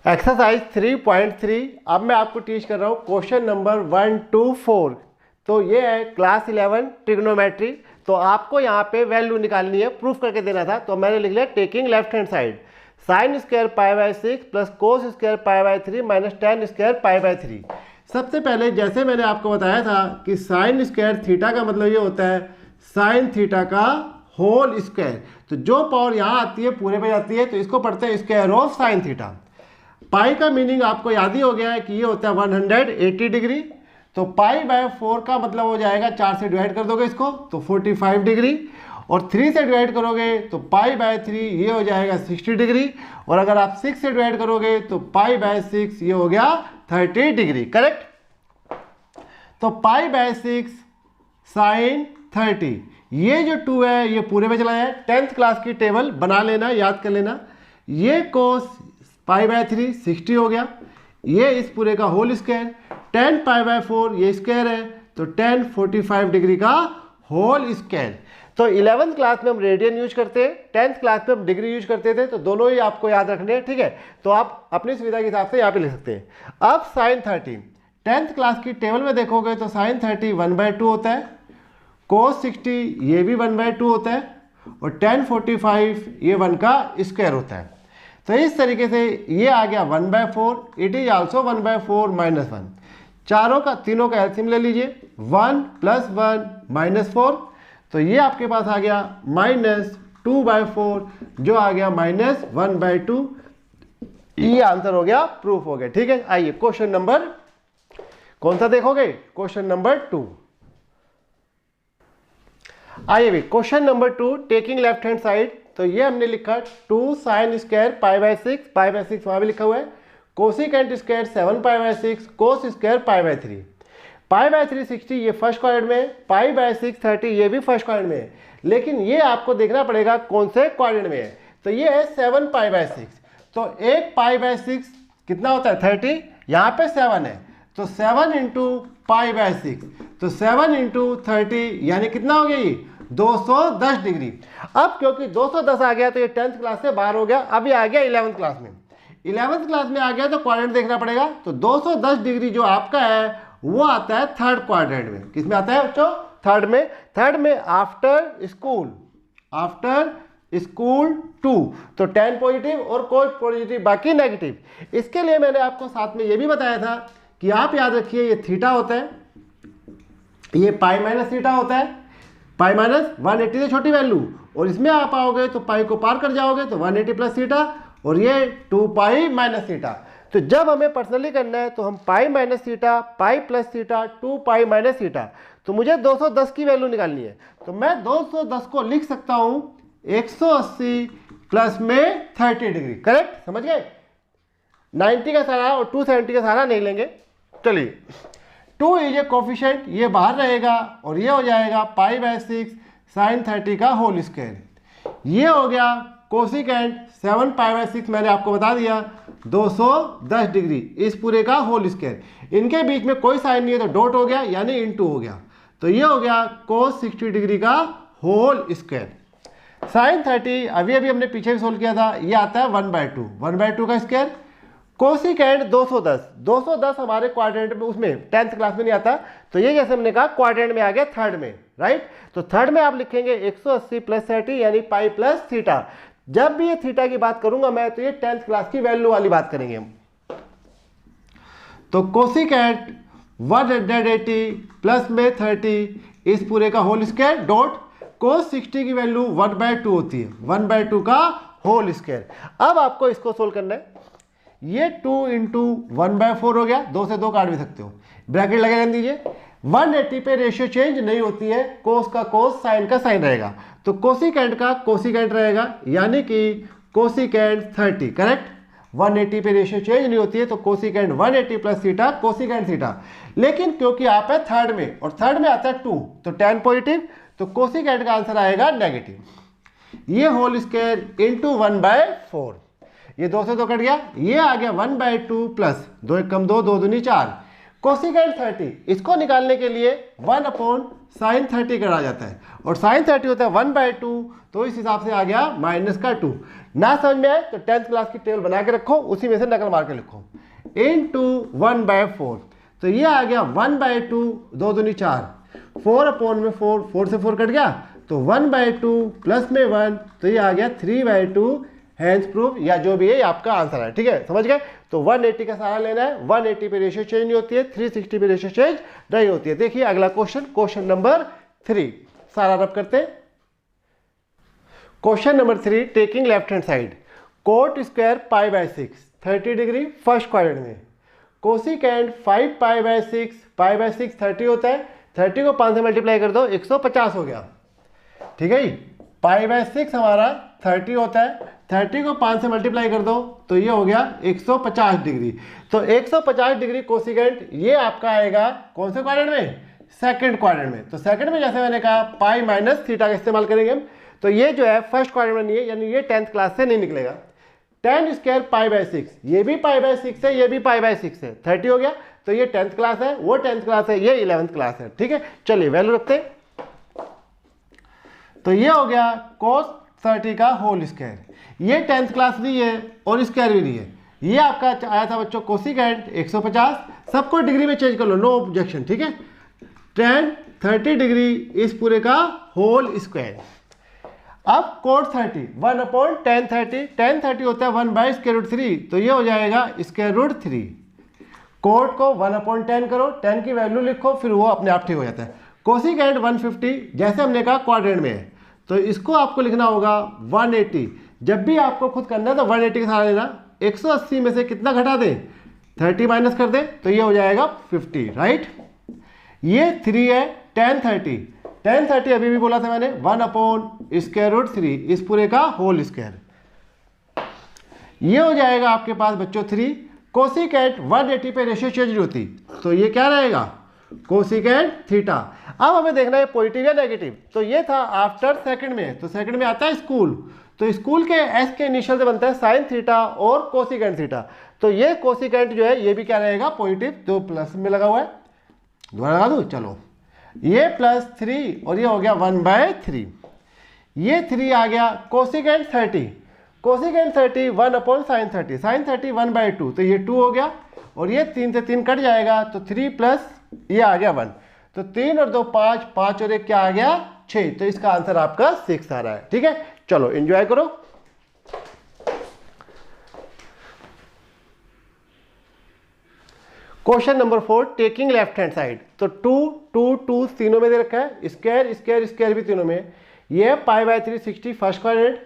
Exercise 3.3। अब मैं आपको टीच कर रहा हूँ क्वेश्चन नंबर 1 to 4। तो ये है क्लास 11 ट्रिग्नोमेट्री। तो आपको यहाँ पे वैल्यू निकालनी है, प्रूफ करके देना था। तो मैंने लिख लिया taking left hand side sine square pi by 6 plus cos square pi by 3 minus ten square pi by 3। सबसे पहले जैसे मैंने आपको बताया था कि साइन स्क्वायर थीटा का मतलब ये होता है साइन थीटा का होल स्क्वायर। तो जो पावर यहाँ आती है पूरे पे जाती है, तो इसको पढ़ते हैं स्क्वायर ऑफ साइन थीटा। पाई का मीनिंग आपको याद ही हो गया है कि ये होता है 180 डिग्री। तो पाई बाय 4 का मतलब हो जाएगा 4 से डिवाइड कर दोगे इसको तो 45 डिग्री, और 3 से डिवाइड करोगे तो पाई बाय 3 ये हो जाएगा 60 डिग्री, और अगर आप 6 से डिवाइड करोगे तो पाई बाय 6 ये हो गया 30 डिग्री। करेक्ट। तो पाई बाय 6 साइन 30, ये जो 2 है ये पूरे में चला है। 10th क्लास की टेबल बना लेना, याद कर लेना। ये कोस पाई बाय 3 60 हो गया, ये इस पूरे का होल स्क्वायर। 10 पाई बाय 4 ये स्क्वायर है, तो 10 45 डिग्री का होल स्क्वायर। तो 11th क्लास में हम रेडियन यूज करते हैं, 10th क्लास में हम डिग्री यूज करते थे। तो दोनों ही आपको याद रखने हैं, ठीक है। तो आप अपनी सुविधा के हिसाब से यहाँ पे लिख सकते हैं। अब साइन 30 10th क्लास की टेबल में देखोगे तो साइन 30 1/2 होता है, कोस 60 ये भी 1/2 होता है, और 10 45 ये 1 का स्क्वायर होता है। तो इस तरीके से ये आ गया 1/4, इट इज ऑल्सो 1/4 माइनस 1। चारों का तीनों का एलसीएम ले लीजिए, 1 + 1 -4, तो ये आपके पास आ गया -2/4 जो आ गया -1/2। ये आंसर हो गया, प्रूफ हो गया, ठीक है। आइए क्वेश्चन नंबर कौन सा देखोगे, क्वेश्चन नंबर 2। आइए भी question number 2 taking left hand side. तो ये हमने लिखा 2 sine square pi by 6, pi by 6 वहां भी लिखा हुआ है, cosecant square 7 pi by 6 cos square pi by 3। Pi by 3 60 ये फर्स्ट क्वाड्रेंट में, पाई बाय 6 30 ये भी फर्स्ट क्वाड्रेंट में है। लेकिन ये आपको देखना पड़ेगा कौन से क्वाड्रेंट में है। तो ये है 7 पाई बाय 6, तो एक पाई बाय 6 कितना होता है 30, यहाँ पे 7 है, तो 7 इंटू पाई बाय 6, तो 7 इंटू 30 यानी कितना हो गया ये 210 डिग्री। अब क्योंकि 210 आ गया तो ये 10th क्लास से बाहर हो गया, अभी आ गया 11th क्लास में। 11th क्लास में आ गया तो क्वाड्रेंट देखना पड़ेगा। तो 210 डिग्री जो आपका है वो आता है थर्ड क्वाड्रेंट में। किसमें आता है बच्चों, थर्ड में। थर्ड में आफ्टर स्कूल 2, तो 10 पॉजिटिव और कोई पॉजिटिव बाकी नेगेटिव। इसके लिए मैंने आपको साथ में ये भी बताया था कि आप याद रखिए ये थीटा होता है, ये पाई माइनस थीटा होता है, पाई माइनस 180 से छोटी वैल्यू, और इसमें आप आओगे तो पाई को पार कर जाओगे तो 180 प्लस थीटा, और ये 2 पाई माइनस थीटा। तो जब हमें पर्सनली करना है तो हम pi minus theta, pi plus theta, 2 pi minus theta. तो मुझे 210 की वैल्यू निकालनी है, तो मैं 210 को लिख सकता हूं 180 प्लस में 30 डिग्री। करेक्ट, समझ गए। 90 का सारा और 270 का सारा नहीं लेंगे। चलिए 2 इज ए कोफिशिएंट, ये बाहर रहेगा, और ये हो जाएगा पाई बाय 6 साइन 30 का होल स्क्वायर। ये हो गया कोसिकेंट 7 पाई बाय 6, मैंने आपको बता दिया 210 डिग्री, इस पूरे का होल स्क्वायर। इनके बीच में कोई साइन नहीं है तो डॉट हो गया यानी इनटू हो गया, तो ये हो गया कोस 60 डिग्री का होल स्क्वायर। साइन 30 अभी हमने पीछे भी सोल्व किया था, ये आता है 1/2 का स्क्वायर। कोसिकेंट 210 हमारे क्वाड्रेंट में, उसमें 10th क्लास में नहीं आता, तो ये जैसे हमने कहा क्वाड्रेंट में आ गया थर्ड में, राइट। तो थर्ड में आप लिखेंगे 180 प्लस 30 यानी पाई प्लस थीटा। जब भी ये थीटा की बात करूंगा मैं तो ये 10th क्लास की वैल्यू वाली बात करेंगे हम। तो कोसिकेंट 180 प्लस में 30 इस पूरे का होल स्क्वायर डॉट कोस 60 की वैल्यू 1/2 होती है, 1/2 का होल स्क्वायर। अब आपको इसको सोल्व करना है। ये 2 इंटू 1/4 हो गया, 2 से 2 काट भी सकते हो, ब्रैकेट लगे रहने दीजिए। 180 पे रेशियो चेंज नहीं होती है, कोस का कोस साइन का साइन रहेगा, तो कोसिकेंट का कोसिकेंट रहेगा यानी कि कोसिकेंट 30। करेक्ट, 180 पे रेशियो चेंज नहीं होती है तो cosecant 180 plus theta cosecant theta. लेकिन क्योंकि आप है थर्ड में और थर्ड में आता है 2, तो 10 पॉजिटिव, तो कोसिकेंट का आंसर आएगा नेगेटिव। ये होल स्क्वायर इंटू 1/4, ये 2 से 2 कट गया, ये आ गया 1/2 प्लस 2 1 कम 2, 2 दूनी 4 कोसिकेंट 30 इसको निकालने के लिए 1/sin 30 करा जाता है, और sin 30 होता है 1/2, तो इस हिसाब से आ गया -2। ना समझ में आए तो 10th क्लास की टेबल बना के रखो, उसी में से नकल मार के लिखो, इनटू 1/4, तो ये आ गया 1/2, 2 दूनी 4, 4/4, 4 से 4 कट गया, तो 1/2 प्लस में 1, तो ये आ गया 3/2, हैंस प्रूफ, या जो भी है आपका आंसर है। ठीक है, समझ गए। तो 180 का सहारा लेना है, 180 पे रेशियो चेंज नहीं होती है, 360 पे रेशियो चेंज नहीं होती है। देखिए अगला क्वेश्चन नंबर 3, सारा रब करते हैं। Question number 3, taking left hand side, cot square π/6 30 degree first quadrant में, कोसिकेंट 5π/6, π/6 30 होता है, 30 को 5 से मल्टीप्लाई कर दो 150 हो गया। ठीक है जी, π/6 हमारा 30 होता है, 30 को 5 से मल्टीप्लाई कर दो तो ये हो गया 150 डिग्री। तो 150 डिग्री कोसिकेंट ये आपका आएगा कौन से क्वाड्रेंट में? सेकंड क्वाड्रेंट में। तो सेकंड में जैसे मैंने कहा पाई माइनस थीटा का इस्तेमाल करेंगे हम, तो ये जो है फर्स्ट क्वाड्रेंट में नहीं है, यानी ये 10th क्लास से नहीं निकलेगा। 10 स्क्वायर π/6, ये भी π/6 है, ये भी π/6 है, 30 हो गया, तो ये 10th क्लास है, वो 10th क्लास है, ये 11th क्लास है। ठीक है, चलिए वैल्यू रखते हैं। तो ये हो गया cos 30 का होल स्क्वायर, ये 10th क्लास दी है और स्क्वायर भी दी है। ये आपका आया था बच्चों कोसिकेंट 150, सबको डिग्री में चेंज कर लो, नो ऑब्जेक्शन। ठीक है, tan 30 डिग्री इस पूरे का होल स्क्वायर। अब कोट 30 1/tan 30, tan 30 होता है 1/√3, तो ये हो जाएगा √3। कोट को 1/10 करो, 10 की वैल्यू लिखो, फिर वो अपने आप ठीक हो जाता है। कोसिकेंट 150, जैसे हमने कहा क्वाड्रेंट में है, तो इसको आपको लिखना होगा 180। जब भी आपको खुद करना है तो 180 का सहारा लेना, 180 में से कितना घटा दें? 30 माइनस कर दें, तो ये हो जाएगा 50, राइट। ये 3 है, tan 30 अभी भी बोला था मैंने 1/√3 इस पूरे का होल स्क्वायर। ये हो जाएगा आपके पास बच्चों 3। कोसिकेंट 180 पे रेशियो चेंज नहीं होती, तो ये क्या रहेगा? Cosecant theta. अब हमें देखना है पॉजिटिव या नेगेटिव, तो ये था आफ्टर सेकंड में, तो सेकंड में आता है स्कूल, तो स्कूल के एस के इनिशियल से बनता है साइन थीटा और कोसिकेंट थीटा, तो ये कोसिकेंट जो है ये भी क्या रहेगा? पॉजिटिव, तो प्लस में लगा हुआ है, दोबारा लगा दूं, चलो ये +3 और ये हो गया 1/3, ये 3 आ गया। कोसिकेंट 30 1/sin 30, sin 30 1/2, तो ये 2 हो गया, और ये 3 से 3 कट जाएगा, तो 3 प्लस ये आ गया 1, तो 3 और 2 5, 5 और 1 क्या आ गया? 6, तो इसका आंसर आपका 6 आ रहा है। ठीक है, चलो एंजॉय करो। Question number 4, taking left hand side, तो 2 2 2 तीनों में दे रखा है, स्क्वायर स्क्वायर स्क्वायर भी तीनों में। ये π/3 60 फर्स्ट क्वाड्रेंट,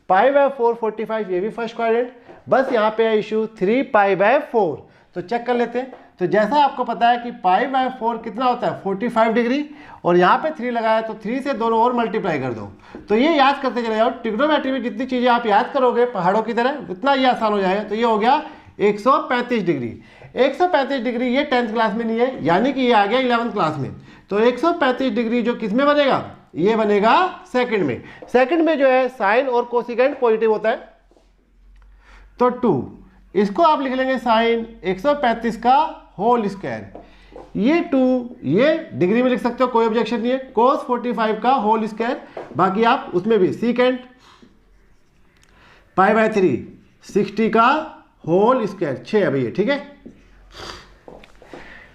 π/4 45 ये भी फर्स्ट क्वाड्रेंट, बस यहाँ पे है इशू 3π/4, तो चेक कर लेते हैं। तो जैसा आपको पता है कि π/4 कितना होता है? 45 डिग्री, और यहाँ पे 3 लगाया, तो 3 से दोनों और मल्टीप्लाई कर दो, तो ये याद करते चले जाओ। ट्रिग्नोमेट्री में जितनी चीज़ें आप याद करोगे पहाड़ों की तरह, उतना ये आसान हो जाएगा। तो ये हो गया 135 डिग्री। 135 डिग्री ये 10th क्लास में नहीं है, यानी कि ये आ गया 11th क्लास में। तो 135 डिग्री जो किस में बनेगा? ये बनेगा सेकंड में। सेकंड में जो है साइन और कोसिकेंट पॉजिटिव होता है, तो 2 इसको आप लिख लेंगे साइन 135 का होल स्क्वायर। ये 2 ये डिग्री में लिख सकते हो, कोई ऑब्जेक्शन नहीं है। कोस 45 का होल स्क्वायर, बाकी आप उसमें भी सीकेंट π/3 60 का होल स्क्वायर 6 है भैया। ठीक है,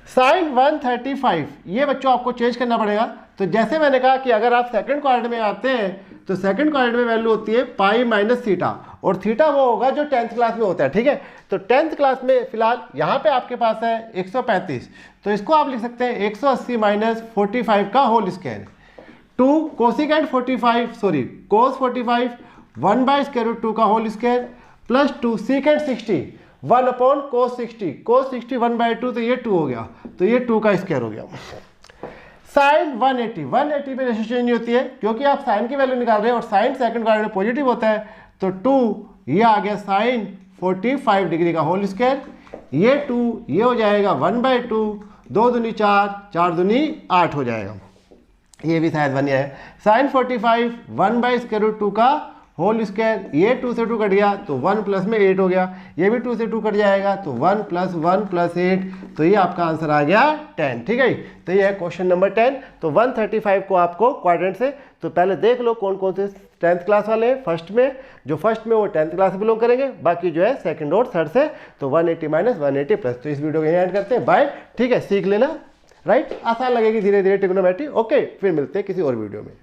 साइन 135 ये बच्चों आपको चेंज करना पड़ेगा। तो जैसे मैंने कहा कि अगर आप सेकंड क्वाड्रेंट में आते हैं, तो सेकंड क्वाड्रेंट में वैल्यू होती है π-थीटा, और थीटा वो होगा जो 10th क्लास में होता है। ठीक है, तो 10th क्लास में फिलहाल यहाँ पे आपके पास है 135, तो इसको आप लिख सकते हैं 180 - 45 का whole square. 2 cosecant 45 sorry cos 45 1/√2 का whole square, plus 2 secant 60 1/cos 60, cos 60 1/2, तो ये 2 हो गया, तो ये 2 का स्क्वायर हो गया। साइन 180 पे रेशियो चेंज नहीं होती है, क्योंकि आप साइन की वैल्यू निकाल रहे हैं और साइन सेकंड क्वाड्रेंट में पॉजिटिव होता है, तो 2 ये आ गया साइन 45 डिग्री का होल स्क्वायर। ये 2 ये हो जाएगा 1/2, 2 दूनी 4, 4 दूनी 8 हो जाएगा, ये भी शायद बन है। साइन 45 1/√2 का होल स्क्वायर, ये 2 से 2 कट गया तो 1 प्लस में 8 हो गया, ये भी 2 से 2 कट जाएगा तो 1 प्लस 1 प्लस 8, तो ये आपका आंसर आ गया 10। ठीक है, तो ये है क्वेश्चन नंबर 10। तो 135 को आपको क्वाड्रेंट से, तो पहले देख लो कौन कौन से 10th क्लास वाले हैं। फर्स्ट में वो 10th क्लास से बिलोंग करेंगे, बाकी जो है सेकंड और थर्ड से। तो 180 माइनस 180 प्लस। तो इस वीडियो को यहीं एंड करते हैं, बाय। ठीक है, सीख लेना, राइट, आसान लगेगी धीरे धीरे ट्रिग्नोमेट्री। ओके, फिर मिलते हैं किसी और वीडियो में।